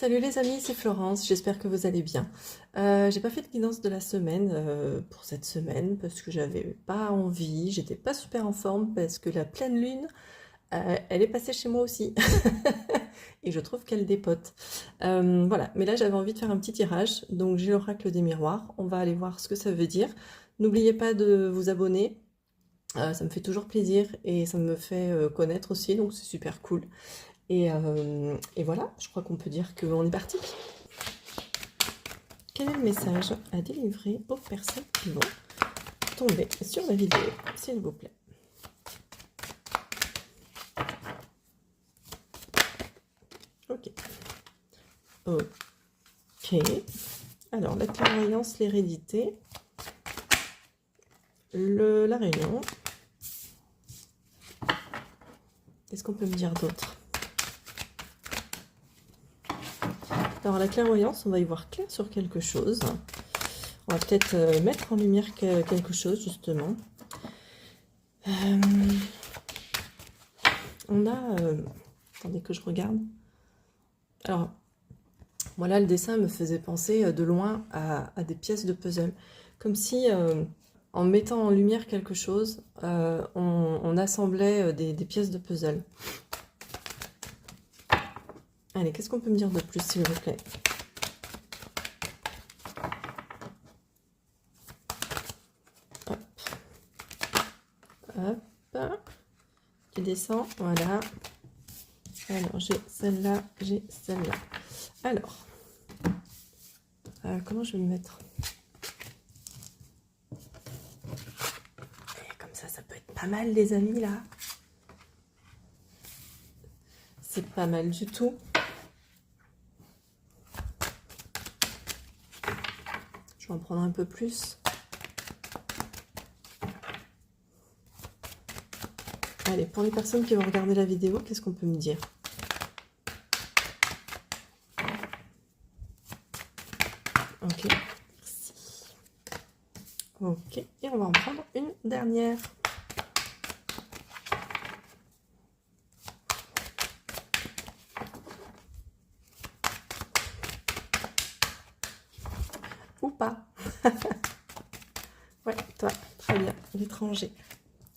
Salut les amis, c'est Florence, j'espère que vous allez bien. J'ai pas fait de guidance de la semaine pour cette semaine parce que j'avais pas envie, j'étais pas super en forme parce que la pleine lune, elle est passée chez moi aussi et je trouve qu'elle dépote. Voilà, mais là j'avais envie de faire un petit tirage, donc j'ai l'oracle des miroirs, on va aller voir ce que ça veut dire. N'oubliez pas de vous abonner, ça me fait toujours plaisir et ça me fait connaître aussi, donc c'est super cool. Et voilà, je crois qu'on peut dire qu'on est parti. Quel est le message à délivrer aux personnes qui vont tomber sur la vidéo, s'il vous plaît? Ok. Ok. Alors, la clairvoyance, l'hérédité, la réunion. Qu'est-ce qu'on peut me dire d'autre? Alors, la clairvoyance, on va y voir clair sur quelque chose. On va peut-être mettre en lumière quelque chose, justement. On a... attendez que je regarde. Alors, voilà, le dessin me faisait penser de loin à des pièces de puzzle. Comme si, en mettant en lumière quelque chose, on assemblait des pièces de puzzle. Allez, qu'est-ce qu'on peut me dire de plus, s'il vous plaît? Hop. Hop. Tu descends, voilà. Alors, j'ai celle-là, j'ai celle-là. Alors, comment je vais me mettre? Et comme ça peut être pas mal, les amis, là. C'est pas mal du tout. Je vais en prendre un peu plus. Allez, pour les personnes qui vont regarder la vidéo, qu'est-ce qu'on peut me dire? Ok, merci. Ok, et on va en prendre une dernière. Ou pas. Ouais, toi, très bien, l'étranger.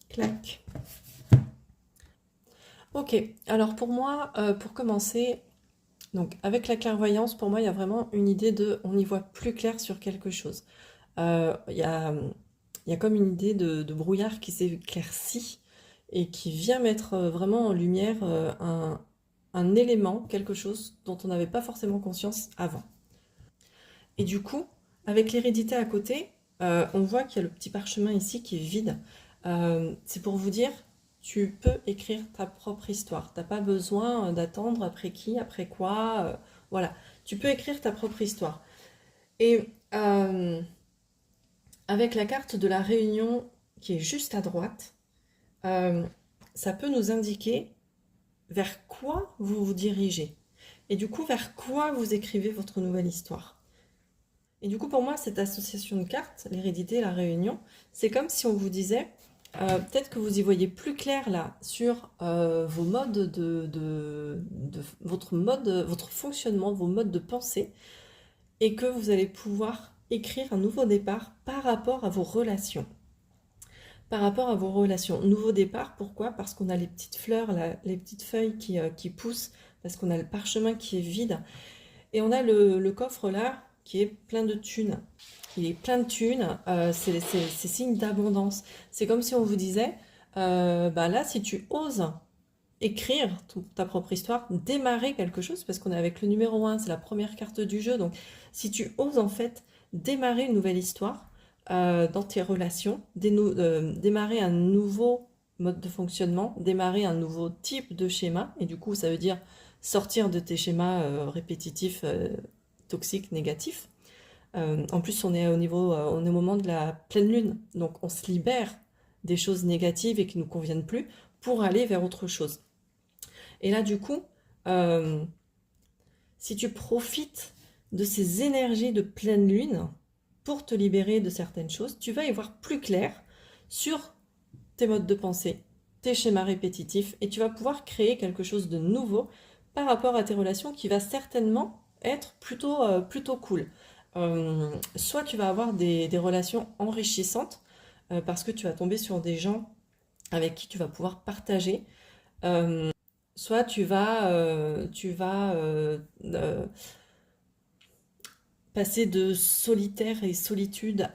Clac. Ok, alors pour moi, pour commencer, donc avec la clairvoyance, pour moi, il y a vraiment une idée de, on y voit plus clair sur quelque chose. Il y a comme une idée de brouillard qui s'éclaircit et qui vient mettre vraiment en lumière un élément, quelque chose dont on n'avait pas forcément conscience avant. Et du coup, avec l'hérédité à côté, on voit qu'il y a le petit parchemin ici qui est vide. C'est pour vous dire, tu peux écrire ta propre histoire. Tu n'as pas besoin d'attendre après qui, après quoi. Voilà, tu peux écrire ta propre histoire. Et avec la carte de la réunion qui est juste à droite, ça peut nous indiquer vers quoi vous vous dirigez. Et du coup, vers quoi vous écrivez votre nouvelle histoire. Et du coup, pour moi, cette association de cartes, l'hérédité, la réunion, c'est comme si on vous disait, peut-être que vous y voyez plus clair là sur vos modes votre fonctionnement, vos modes de pensée, et que vous allez pouvoir écrire un nouveau départ par rapport à vos relations. Par rapport à vos relations. Nouveau départ, pourquoi? Parce qu'on a les petites fleurs, là, les petites feuilles qui poussent, parce qu'on a le parchemin qui est vide, et on a le coffre là qui est plein de thunes. Il est plein de thunes, c'est signe d'abondance. C'est comme si on vous disait, bah là, si tu oses écrire ta propre histoire, démarrer quelque chose, parce qu'on est avec le numéro 1, c'est la première carte du jeu, donc si tu oses en fait démarrer une nouvelle histoire dans tes relations, démarrer un nouveau mode de fonctionnement, démarrer un nouveau type de schéma, et du coup ça veut dire sortir de tes schémas répétitifs, toxiques, négatifs. En plus on est on est au moment de la pleine lune, donc on se libère des choses négatives et qui ne nous conviennent plus pour aller vers autre chose. Et là, du coup, si tu profites de ces énergies de pleine lune pour te libérer de certaines choses, tu vas y voir plus clair sur tes modes de pensée, tes schémas répétitifs, et tu vas pouvoir créer quelque chose de nouveau par rapport à tes relations qui va certainement être plutôt cool. Soit tu vas avoir des relations enrichissantes parce que tu vas tomber sur des gens avec qui tu vas pouvoir partager. Soit tu vas passer de solitaire et solitude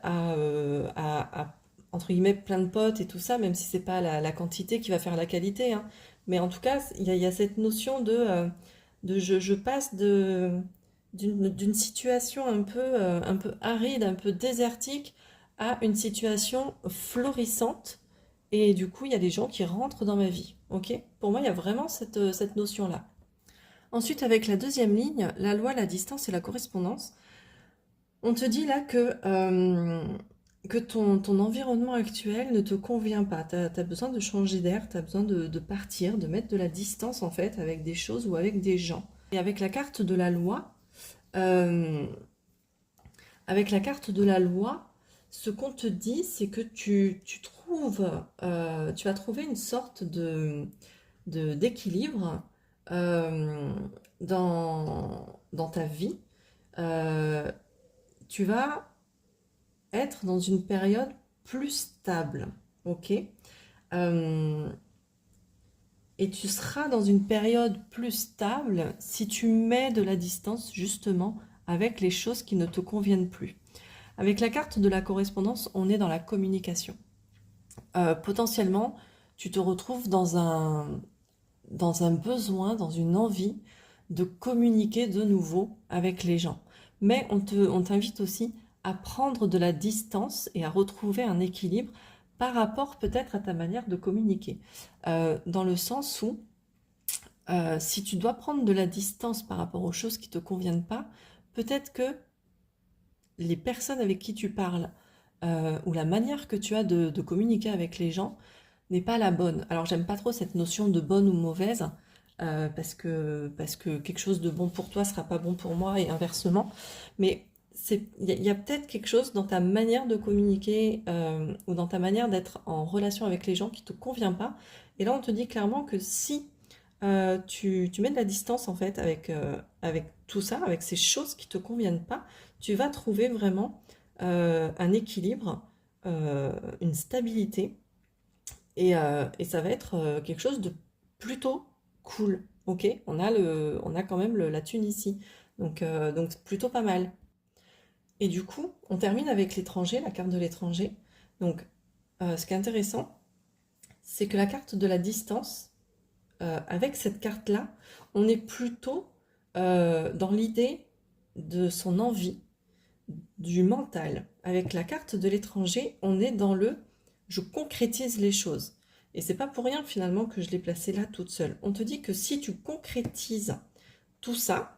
entre guillemets, plein de potes et tout ça, même si c'est pas la quantité qui va faire la qualité, hein. Mais en tout cas, il y a cette notion de je passe d'une situation un peu aride, un peu désertique, à une situation florissante. Et du coup, il y a des gens qui rentrent dans ma vie. Ok? Pour moi, il y a vraiment cette notion-là. Ensuite, avec la deuxième ligne, la loi, la distance et la correspondance, on te dit là que ton environnement actuel ne te convient pas. Tu as besoin de changer d'air, tu as besoin de partir, de mettre de la distance en fait avec des choses ou avec des gens. Et euh, avec la carte de la loi, ce qu'on te dit, c'est que tu vas trouver une sorte d'équilibre euh, dans ta vie. Euh, Tu vas être dans une période plus stable, ok? Euh, et tu seras dans une période plus stable si tu mets de la distance justement avec les choses qui ne te conviennent plus. Avec la carte de la correspondance, on est dans la communication. Potentiellement, tu te retrouves dans un besoin, dans une envie de communiquer de nouveau avec les gens. Mais on t'invite aussi à prendre de la distance et à retrouver un équilibre par rapport peut-être à ta manière de communiquer. Dans le sens où, si tu dois prendre de la distance par rapport aux choses qui ne te conviennent pas, peut-être que les personnes avec qui tu parles ou la manière que tu as de communiquer avec les gens n'est pas la bonne. Alors j'aime pas trop cette notion de bonne ou mauvaise parce que quelque chose de bon pour toi sera pas bon pour moi et inversement. Mais il y a peut-être quelque chose dans ta manière de communiquer ou dans ta manière d'être en relation avec les gens qui te convient pas. Et là on te dit clairement que si tu mets de la distance en fait avec tout ça, avec ces choses qui te conviennent pas, tu vas trouver vraiment un équilibre, une stabilité et ça va être quelque chose de plutôt cool. Ok, on a quand même la thune ici, donc plutôt pas mal. Et du coup, on termine avec l'étranger, la carte de l'étranger. Donc, ce qui est intéressant, c'est que la carte de la distance, avec cette carte-là, on est plutôt dans l'idée de son envie, du mental. Avec la carte de l'étranger, on est dans le je concrétise les choses. Et c'est pas pour rien finalement que je l'ai placée là toute seule. On te dit que si tu concrétises tout ça,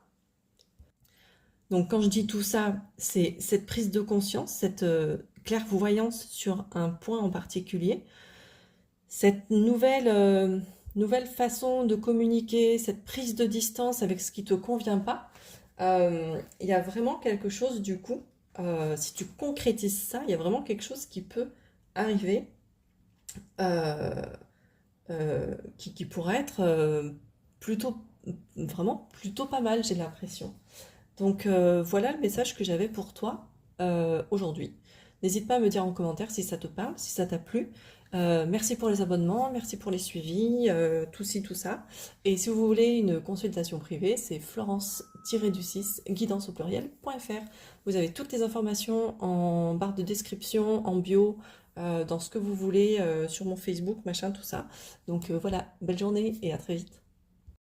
donc quand je dis tout ça, c'est cette prise de conscience, cette clairvoyance sur un point en particulier, cette nouvelle façon de communiquer, cette prise de distance avec ce qui te convient pas, il y a vraiment quelque chose du coup, si tu concrétises ça, il y a vraiment quelque chose qui peut arriver, euh, qui pourrait être plutôt, vraiment plutôt pas mal, j'ai l'impression. Donc voilà le message que j'avais pour toi aujourd'hui. N'hésite pas à me dire en commentaire si ça te parle, si ça t'a plu. Merci pour les abonnements, merci pour les suivis, tout ci, tout ça. Et si vous voulez une consultation privée, c'est florence-du6 guidance au pluriel.fr. Vous avez toutes les informations en barre de description, en bio, dans ce que vous voulez, sur mon Facebook, machin, tout ça. Donc voilà, belle journée et à très vite.